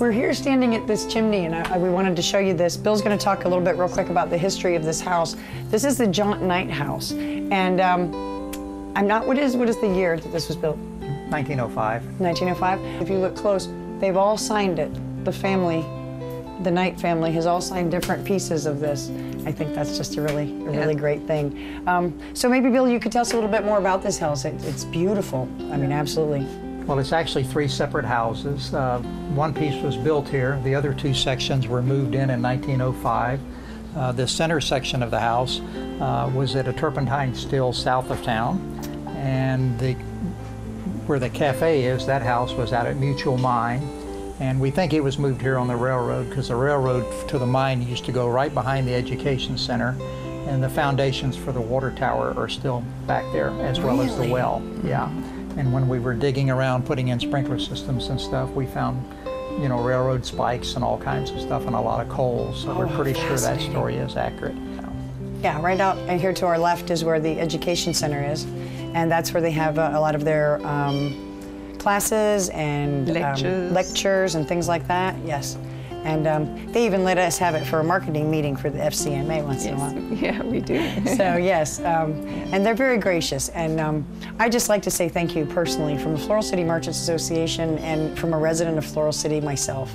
We're here standing at this chimney, and we wanted to show you this. Bill's going to talk a little bit real quick about the history of this house. This is the Jaunt Knight house, and I'm not. What is the year that this was built? 1905. 1905. If you look close, they've all signed it. The family, the Knight family, has all signed different pieces of this. I think that's just a really great thing. So maybe, Bill, you could tell us a little bit more about this house. It's beautiful. I mean, absolutely. Well, it's actually 3 separate houses. One piece was built here. The other 2 sections were moved in 1905. The center section of the house was at a turpentine still south of town, and where the cafe is, that house was out at Mutual Mine. And we think it was moved here on the railroad because the railroad to the mine used to go right behind the education center, and the foundations for the water tower are still back there, as well as the well. Yeah. And when we were digging around putting in sprinkler systems and stuff, we found, you know, railroad spikes and all kinds of stuff and a lot of coals. So we're pretty sure that story is accurate. Yeah, right out here to our left is where the education center is, and that's where they have a lot of their classes and lectures and things like that. Yes, and they even let us have it for a marketing meeting for the FCMA once in a while. Yeah, we do. So yes, and they're very gracious, and I just like to say thank you personally from the Floral City Merchants Association and from a resident of Floral City myself.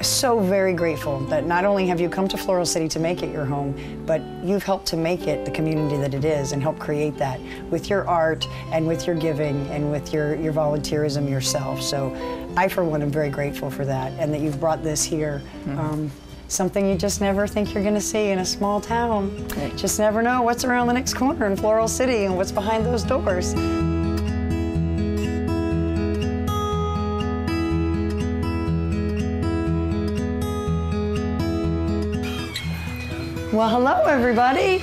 So very grateful that not only have you come to Floral City to make it your home, but you've helped to make it the community that it is and help create that with your art and with your giving and with your volunteerism yourself. So I, for one, am very grateful for that, and that you've brought this here. Something you just never think you're going to see in a small town. Just never know what's around the next corner in Floral City and what's behind those doors. Well, hello, everybody.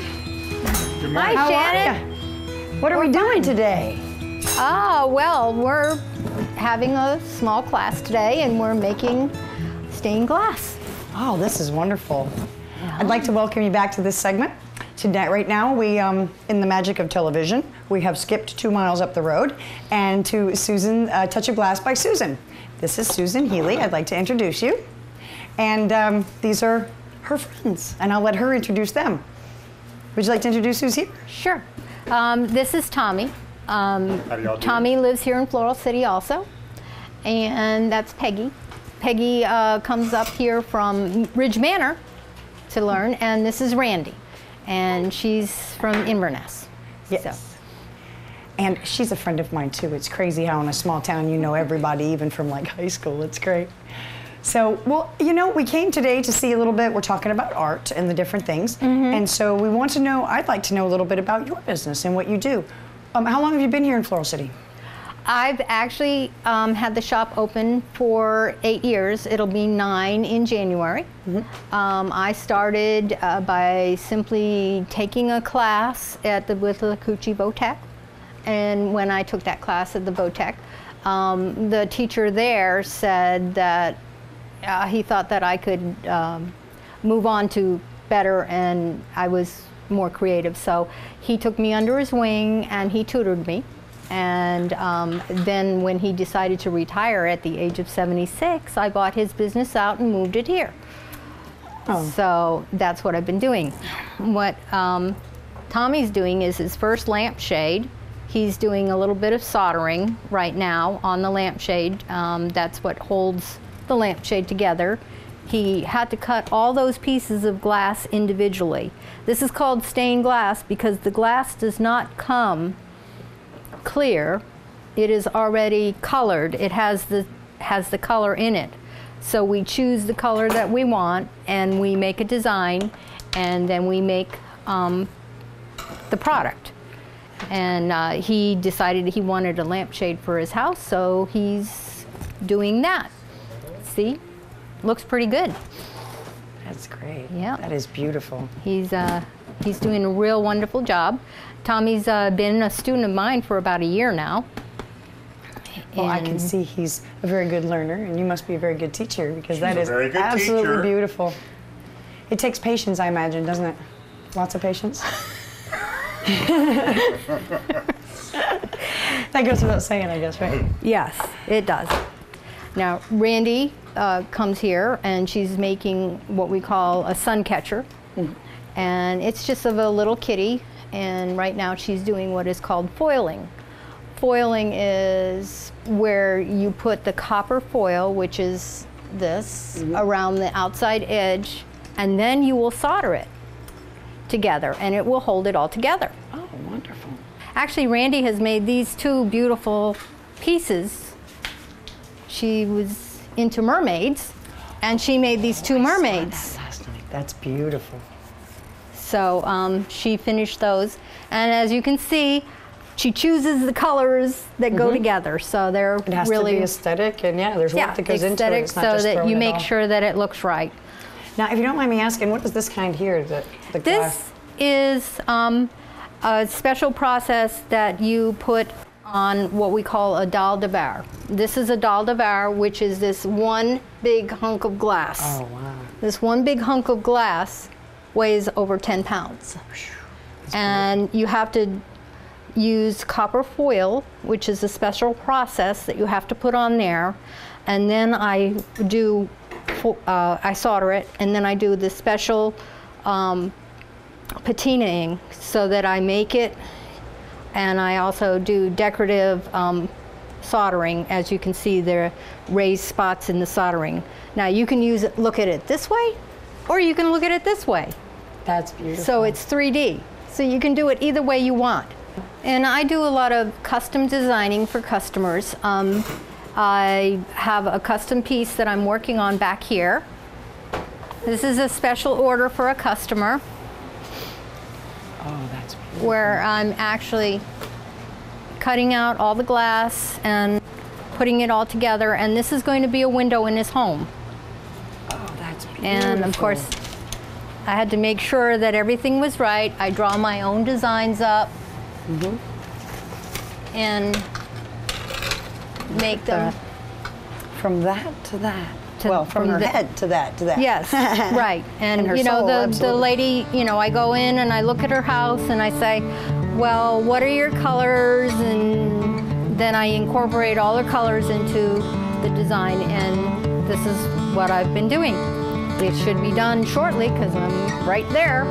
Good morning. Hi, How Shannon. are you? What are we doing today? Well, we're having a small class today, and we're making stained glass. Oh, this is wonderful. I'd like to welcome you back to this segment. Today, right now, we, in the magic of television, we have skipped 2 miles up the road and to Susan, Touch of Glass by Susan. This is Susan Healy. I'd like to introduce you. And these are her friends, and I'll let her introduce them. Would you like to introduce who's here? Sure. This is Tommy. How do y'all do? Tommy lives here in Floral City also, and that's Peggy. Peggy comes up here from Ridge Manor to learn, and this is Randy, and she's from Inverness. Yes. So. And she's a friend of mine too. It's crazy how in a small town you know everybody, even from like high school. It's great. So, well, you know, we came today to see a little bit. We're talking about art and the different things. And so we want to know, I'd like to know a little bit about your business and what you do. How long have you been here in Floral City? I've actually had the shop open for 8 years. It'll be 9 in January. I started by simply taking a class at the Withlacoochee Vo-Tech. And when I took that class at the Vo-Tech, the teacher there said that he thought that I could move on to better, and I was more creative. So he took me under his wing and he tutored me. And then when he decided to retire at the age of 76, I bought his business out and moved it here. So that's what I've been doing. What Tommy's doing is his first lampshade. He's doing a little bit of soldering right now on the lampshade. That's what holds the lampshade together. He had to cut all those pieces of glass individually. This is called stained glass because the glass does not come clear. It is already colored. It has the color in it. So we choose the color that we want, and we make a design, and then we make the product. And he decided he wanted a lampshade for his house, so he's doing that. See, looks pretty good. That's great. Yeah. That is beautiful. He's doing a real wonderful job. Tommy's been a student of mine for about a year now. Well, I can see he's a very good learner, and you must be a very good teacher, because that is very good absolutely teacher. beautiful. It takes patience, I imagine, doesn't it? Lots of patience. That goes without saying, I guess, right? Yes, it does. Now, Randy comes here, and she's making what we call a sun catcher. And it's just of a little kitty, and right now she's doing what is called foiling. Foiling is where you put the copper foil, which is this, around the outside edge, and then you will solder it together, and it will hold it all together. Oh, wonderful. Actually, Randy has made these two beautiful pieces. She was into mermaids, and she made these two mermaids. That's beautiful. So she finished those, and as you can see, she chooses the colors that go together. So they're It has really to be aesthetic, and yeah, there's work that goes into it. It's not so just that throwing you it make all. sure that it looks right. Now, if you don't mind me asking, what is this kind here? The glass? This is a special process that you put on what we call a dalle de verre. This is a dalle de verre, which is this one big hunk of glass. Oh, wow. This one big hunk of glass weighs over 10 pounds. And you have to use copper foil, which is a special process that you have to put on there. And then I solder it, and then I do the special patinaing so that I make it, and I also do decorative soldering. As you can see, there are raised spots in the soldering. Now you can look at it this way, or you can look at it this way. That's beautiful. So it's 3D. So you can do it either way you want. And I do a lot of custom designing for customers. I have a custom piece that I'm working on back here. This is a special order for a customer. Oh, that's beautiful. Where I'm actually cutting out all the glass and putting it all together, and this is going to be a window in his home. Oh, that's beautiful. And of course, I had to make sure that everything was right. I draw my own designs up and make them. From that to that. To- Well, from from her the- head to that to that. Yes, right. And her you know, soul, the absolutely. lady, you know, I go in and I look at her house and I say, well, what are your colors? And then I incorporate all her colors into the design, and this is what I've been doing. It should be done shortly because I'm right there.